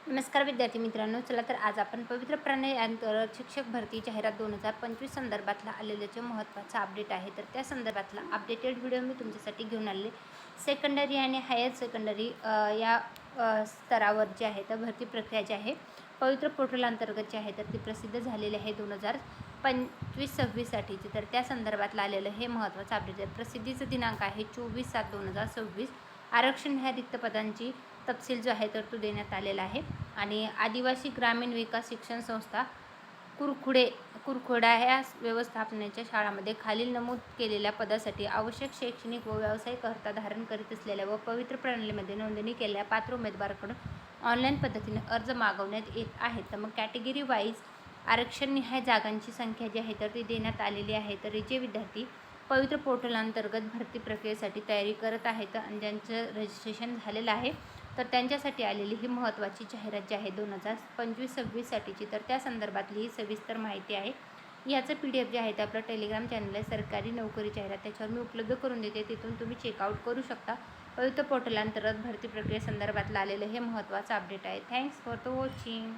नमस्कार विद्यार्थी मित्रांनो, चला तर आज आपण पवित्र प्रणय अंतर्गत शिक्षक भरती जाहिरात 2025 संदर्भातला आलेलं जे महत्त्वाचा अपडेट आहे, तर त्या संदर्भातला अपडेटेड व्हिडिओ मी तुमच्यासाठी घेऊन आलेले. सेकंडरी आणि हायर सेकंडरी या स्तरावर जे आहे तर भरती प्रक्रिया जी आहे पवित्र पोर्टल अंतर्गत जे आहे तर ती प्रसिद्ध झालेली आहे 2025-26साठीची. तर त्या संदर्भातलं आलेलं हे महत्त्वाचं अपडेट आहे. प्रसिद्धीचा दिनांक आहे 24/7/2026. आरक्षण ह्या रिक्त पदांची तपशील जो आहे तर तो देण्यात आलेला आहे. आणि आदिवासी ग्रामीण विकास शिक्षण संस्था कुरखोडा ह्या व्यवस्थापनाच्या शाळांमध्ये खालील नमूद केलेल्या पदासाठी आवश्यक शैक्षणिक व व्यावसायिक अर्हता धारण करीत असलेल्या व पवित्र प्रणालीमध्ये नोंदणी केलेल्या पात्र उमेदवाराकडून ऑनलाईन पद्धतीने अर्ज मागवण्यात येत आहेत. तर मग कॅटेगरी वाईज आरक्षणनिहाय जागांची संख्या जी आहे तर ती देण्यात आलेली आहे. तर जे विद्यार्थी पवित्र पोर्टल अंतर्गत भरती प्रक्रियेसाठी तयारी करत आहेत आणि ज्यांचं रजिस्ट्रेशन झालेलं आहे तर त्यांच्यासाठी आलेली ही महत्त्वाची जाहिरात जी आहे 2025-26साठीची. तर त्या संदर्भातली ही सविस्तर माहिती आहे. याचं PDF जे आहे ते आपलं टेलिग्राम चॅनल आहे सरकारी नोकरी जाहिरात, त्याच्यावर मी उपलब्ध करून देते. तिथून तुम्ही चेकआउट करू शकता. पवित्र पोर्टल अंतर्गत भरती प्रक्रियेसंदर्भातलं आलेलं हे महत्त्वाचं अपडेट आहे. Thanks for the watching.